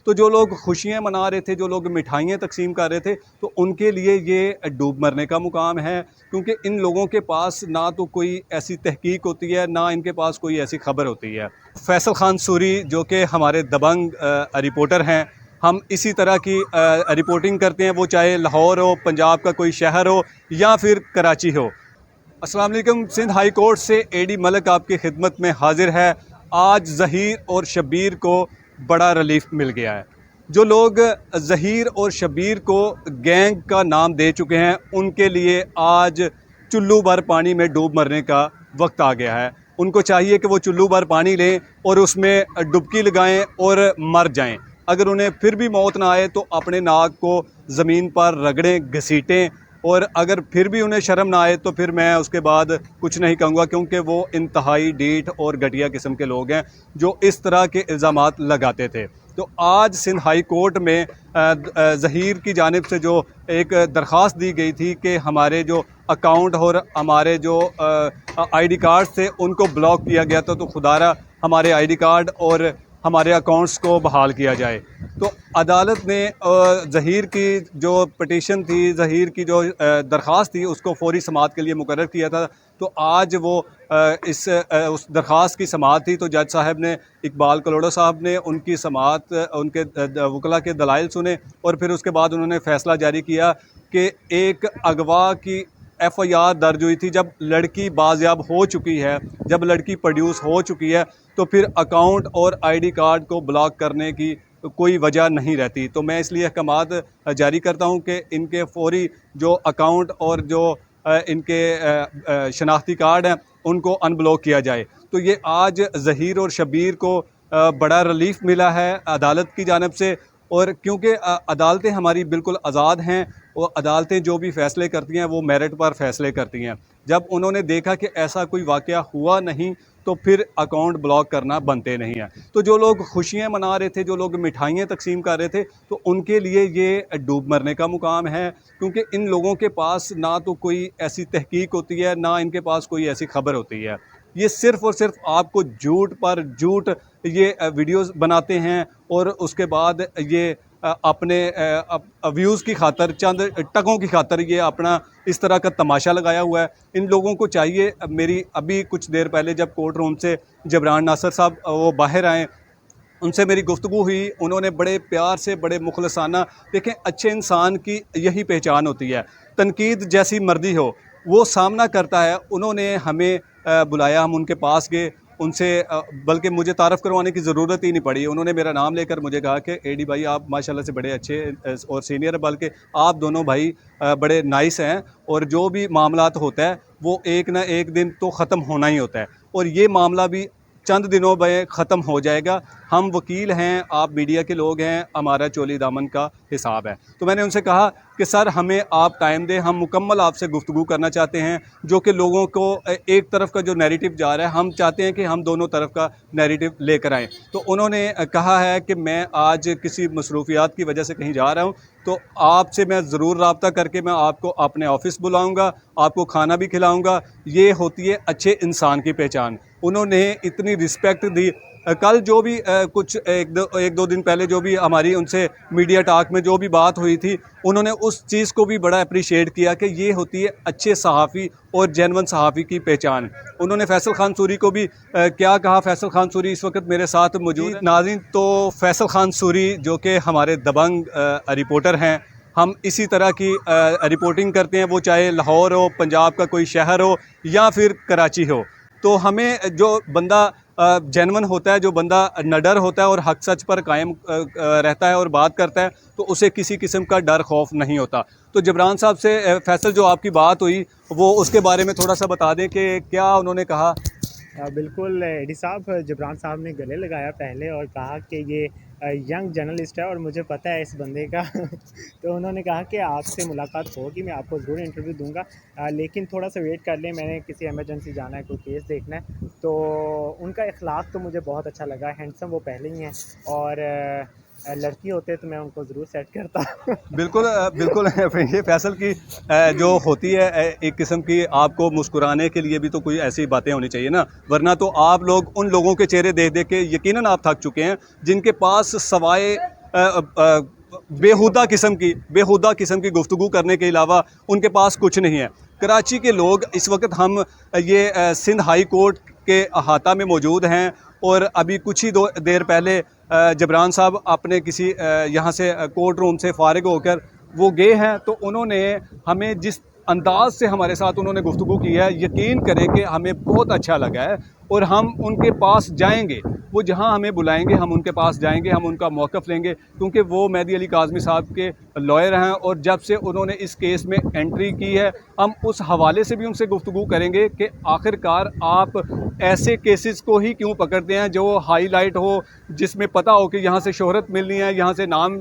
तो जो लोग खुशियाँ मना रहे थे, जो लोग मिठाइयाँ तकसीम कर रहे थे, तो उनके लिए ये डूब मरने का मुकाम है, क्योंकि इन लोगों के पास ना तो कोई ऐसी तहकीक होती है, ना इनके पास कोई ऐसी खबर होती है। फैसल खान सूरी जो कि हमारे दबंग रिपोर्टर हैं, हम इसी तरह की रिपोर्टिंग करते हैं, वो चाहे लाहौर हो, पंजाब का कोई शहर हो या फिर कराची हो। अस्सलाम वालेकुम। सिंध हाई कोर्ट से एडी मलिक आपकी खिदमत में हाजिर है। आज ज़हीर और शब्बीर को बड़ा रिलीफ मिल गया है। जो लोग ज़हीर और शब्बीर को गैंग का नाम दे चुके हैं, उनके लिए आज चुल्लू भर पानी में डूब मरने का वक्त आ गया है। उनको चाहिए कि वो चुल्लू भर पानी लें और उसमें डुबकी लगाएं और मर जाएं। अगर उन्हें फिर भी मौत ना आए तो अपने नाक को ज़मीन पर रगड़ें, घसीटें, और अगर फिर भी उन्हें शर्म ना आए तो फिर मैं उसके बाद कुछ नहीं कहूँगा, क्योंकि वो इंतहाई ढीठ और घटिया किस्म के लोग हैं जो इस तरह के इल्ज़ामात लगाते थे। तो आज सिंध हाई कोर्ट में ज़हीर की जानिब से जो एक दरख्वास्त दी गई थी कि हमारे जो अकाउंट और हमारे जो आईडी कार्ड थे उनको ब्लॉक किया गया था, तो खुदारा हमारे आईडी कार्ड और हमारे अकाउंट्स को बहाल किया जाए। तो अदालत ने ज़हीर की जो पटिशन थी, ज़हीर की जो दरख्वास्त थी, उसको फौरी समाअत के लिए मुकर्रर किया था। तो आज वो उस दरख्वास्त की समाअत थी, तो जज साहब ने, इकबाल कलोड़ा साहब ने उनकी समाअत, उनके वकला के दलाइल सुने और फिर उसके बाद उन्होंने फ़ैसला जारी किया कि एक अगवा की FIR दर्ज हुई थी। जब लड़की बाज़याब हो चुकी है, जब लड़की प्रोड्यूस हो चुकी है, तो फिर अकाउंट और आईडी कार्ड को ब्लॉक करने की कोई वजह नहीं रहती। तो मैं इसलिए अहकामात जारी करता हूँ कि इनके फौरी जो अकाउंट और जो इनके शनाख्ती कार्ड हैं उनको अनब्लॉक किया जाए। तो ये आज ज़हीर और शब्बीर को बड़ा रिलीफ मिला है अदालत की जानिब से। और क्योंकि अदालतें हमारी बिल्कुल आज़ाद हैं और अदालतें जो भी फ़ैसले करती हैं वो मेरिट पर फ़ैसले करती हैं। जब उन्होंने देखा कि ऐसा कोई वाक़या हुआ नहीं, तो फिर अकाउंट ब्लॉक करना बनते नहीं है। तो जो लोग खुशियाँ मना रहे थे, जो लोग मिठाइयाँ तकसीम कर रहे थे, तो उनके लिए ये डूब मरने का मुकाम है, क्योंकि इन लोगों के पास ना तो कोई ऐसी तहकीक होती है, ना इनके पास कोई ऐसी खबर होती है। ये सिर्फ़ और सिर्फ आपको झूठ पर झूठ ये वीडियोज़ बनाते हैं और उसके बाद ये अपने व्यूज़ की खातर, चंद टकों की खातर ये अपना इस तरह का तमाशा लगाया हुआ है। इन लोगों को चाहिए, मेरी अभी कुछ देर पहले जब कोर्ट रूम से जबरान नासर साहब वो बाहर आए, उनसे मेरी गुफ्तगू हुई, उन्होंने बड़े प्यार से, बड़े मुखलसाना, देखें अच्छे इंसान की यही पहचान होती है, तनकीद जैसी मर्दी हो वो सामना करता है। उन्होंने हमें बुलाया, हम उनके पास गए, उनसे बल्कि मुझे तारफ़ करवाने की ज़रूरत ही नहीं पड़ी। उन्होंने मेरा नाम लेकर मुझे कहा कि एडी भाई आप माशाल्लाह से बड़े अच्छे और सीनियर हैं, बल्कि आप दोनों भाई बड़े नाइस हैं, और जो भी मामलात होता है वो एक ना एक दिन तो ख़त्म होना ही होता है, और ये मामला भी चंद दिनों में ख़त्म हो जाएगा। हम वकील हैं, आप मीडिया के लोग हैं, हमारा चोली दामन का हिसाब है। तो मैंने उनसे कहा कि सर हमें आप टाइम दें, हम मुकम्मल आपसे गुफ्तगू करना चाहते हैं, जो कि लोगों को एक तरफ का जो नैरेटिव जा रहा है, हम चाहते हैं कि हम दोनों तरफ का नैरेटिव लेकर आएँ। तो उन्होंने कहा है कि मैं आज किसी मसरूफियात की वजह से कहीं जा रहा हूँ, तो आपसे मैं ज़रूर रब्ता करके मैं आपको अपने ऑफ़िस बुलाऊँगा, आपको खाना भी खिलाऊँगा। ये होती है अच्छे इंसान की पहचान। उन्होंने इतनी रिस्पेक्ट दी। कल जो भी कुछ एक दो दिन पहले जो भी हमारी उनसे मीडिया टॉक में जो भी बात हुई थी, उन्होंने उस चीज़ को भी बड़ा अप्रिशिएट किया कि ये होती है अच्छे सहाफ़ी और जेन्युइन सहाफ़ी की पहचान। उन्होंने फैसल खान सूरी को भी क्या कहा, फैसल खान सूरी इस वक्त मेरे साथ मौजूद हैं। नाज़रीन, तो फैसल खान सूरी जो कि हमारे दबंग रिपोर्टर हैं, हम इसी तरह की रिपोर्टिंग करते हैं, वो चाहे लाहौर हो, पंजाब का कोई शहर हो या फिर कराची हो। तो हमें जो बंदा जेन्युइन होता है, जो बंदा निडर होता है और हक सच पर कायम रहता है और बात करता है, तो उसे किसी किस्म का डर खौफ नहीं होता। तो जबरान साहब से फैसल जो आपकी बात हुई, वो उसके बारे में थोड़ा सा बता दें कि क्या उन्होंने कहा। बिल्कुल एडी साहब, जबरान साहब ने गले लगाया पहले और कहा कि ये यंग जर्नलिस्ट है और मुझे पता है इस बंदे का तो उन्होंने कहा कि आपसे मुलाकात होगी, मैं आपको ज़रूर इंटरव्यू दूंगा, लेकिन थोड़ा सा वेट कर लें, मैंने किसी एमरजेंसी जाना है, कोई केस देखना है। तो उनका इखलाक तो मुझे बहुत अच्छा लगा, हैंडसम वो पहले ही हैं और लड़की होते तो मैं उनको ज़रूर सेट करता। बिल्कुल बिल्कुल ये फैसल की जो होती है एक किस्म की, आपको मुस्कुराने के लिए भी तो कोई ऐसी बातें होनी चाहिए ना, वरना तो आप लोग उन लोगों के चेहरे देख देख के यकीनन आप थक चुके हैं जिनके पास सवाए बेहुदा किस्म की गुफ्तगू करने के अलावा उनके पास कुछ नहीं है। कराची के लोग इस वक्त हम ये सिंध हाई कोर्ट के अहाता में मौजूद हैं और अभी कुछ ही देर पहले जबरान साहब अपने किसी यहाँ से कोर्ट रूम से फारिग होकर वो गए हैं, तो उन्होंने हमें जिस अंदाज से हमारे साथ उन्होंने गुफ्तगू की है, यकीन करें कि हमें बहुत अच्छा लगा है और हम उनके पास जाएंगे। वो जहां हमें बुलाएंगे हम उनके पास जाएंगे, हम उनका मौक़िफ़ लेंगे, क्योंकि वो मेहदी अली काज़मी साहब के लॉयर हैं और जब से उन्होंने इस केस में एंट्री की है हम उस हवाले से भी उनसे गुफ्तगू करेंगे कि आखिरकार आप ऐसे केसेस को ही क्यों पकड़ते हैं जो हाईलाइट हो, जिसमें पता हो कि यहाँ से शोहरत मिलनी है, यहाँ से नाम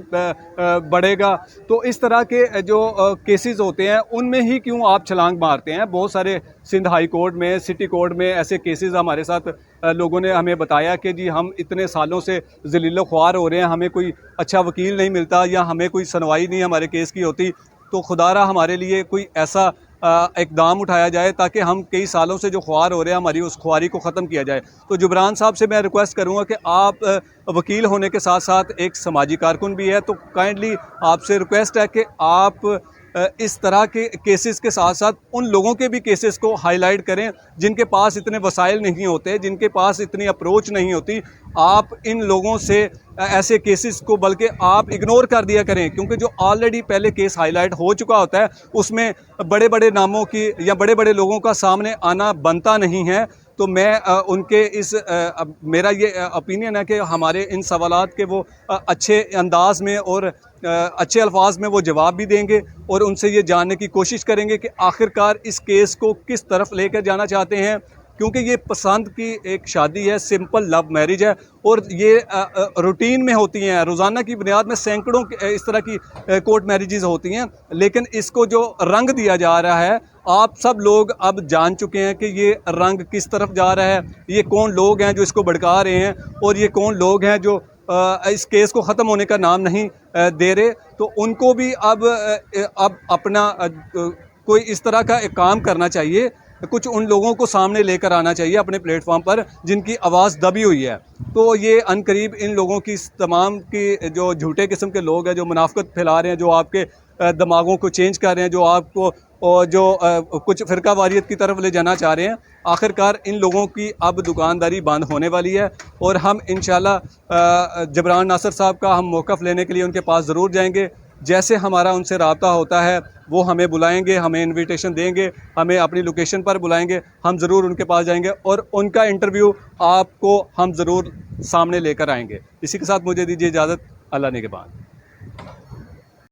बढ़ेगा। तो इस तरह के जो केसेस होते हैं उनमें ही क्यों आप छलांग मारते हैं। बहुत सारे सिंध हाई कोर्ट में, सिटी कोर्ट में ऐसे केसेस हमारे साथ लोगों ने हमें बताया कि जी हम इतने सालों से ज़लील ख्वार हो रहे हैं, हमें कोई अच्छा वकील नहीं मिलता या हमें कोई सुनवाई नहीं हमारे केस की होती। तो खुदारा हमारे लिए कोई ऐसा इक़दाम उठाया जाए ताकि हम कई सालों से जो ख्वार हो रहे हैं हमारी उस ख्वारी को ख़त्म किया जाए। तो जबरान साहब से मैं रिक्वेस्ट करूँगा कि आप वकील होने के साथ साथ एक समाजी कारकुन भी है, तो काइंडली आपसे रिक्वेस्ट है कि आप इस तरह के केसेस के साथ साथ उन लोगों के भी केसेस को हाईलाइट करें जिनके पास इतने वसाइल नहीं होते, जिनके पास इतनी अप्रोच नहीं होती। आप इन लोगों से ऐसे केसेस को बल्कि आप इग्नोर कर दिया करें, क्योंकि जो ऑलरेडी पहले केस हाईलाइट हो चुका होता है उसमें बड़े बड़े नामों की या बड़े बड़े लोगों का सामने आना बनता नहीं है। तो मैं उनके इस मेरा ये ओपिनियन है कि हमारे इन सवालात के वो अच्छे अंदाज में और अच्छे अल्फाज में वो जवाब भी देंगे और उनसे ये जानने की कोशिश करेंगे कि आखिरकार इस केस को किस तरफ लेकर जाना चाहते हैं, क्योंकि ये पसंद की एक शादी है, सिंपल लव मैरिज है और ये रूटीन में होती हैं, रोज़ाना की बुनियाद में सैकड़ों इस तरह की कोर्ट मैरिजेस होती हैं। लेकिन इसको जो रंग दिया जा रहा है, आप सब लोग अब जान चुके हैं कि ये रंग किस तरफ जा रहा है, ये कौन लोग हैं जो इसको भड़का रहे हैं और ये कौन लोग हैं जो इस केस को ख़त्म होने का नाम नहीं दे रहे। तो उनको भी अब अपना कोई इस तरह का एक काम करना चाहिए, कुछ उन लोगों को सामने लेकर आना चाहिए अपने प्लेटफॉर्म पर जिनकी आवाज़ दबी हुई है। तो ये अनकरीब इन लोगों की तमाम की जो झूठे किस्म के लोग हैं जो मुनाफिकत फैला रहे हैं, जो आपके दिमागों को चेंज कर रहे हैं, जो आपको और जो कुछ फ़िरका वारियत की तरफ ले जाना चाह रहे हैं, आखिरकार इन लोगों की अब दुकानदारी बंद होने वाली है और हम इंशाल्लाह जबरान नासिर साहब का हम मौक़िफ़ लेने के लिए उनके पास ज़रूर जाएंगे। जैसे हमारा उनसे रब्ता होता है वो हमें बुलाएंगे, हमें इनविटेशन देंगे, हमें अपनी लोकेशन पर बुलाएंगे, हम ज़रूर उनके पास जाएंगे और उनका इंटरव्यू आपको हम ज़रूर सामने लेकर आएंगे। इसी के साथ मुझे दीजिए इजाज़त। अल्लाह ने के बाद।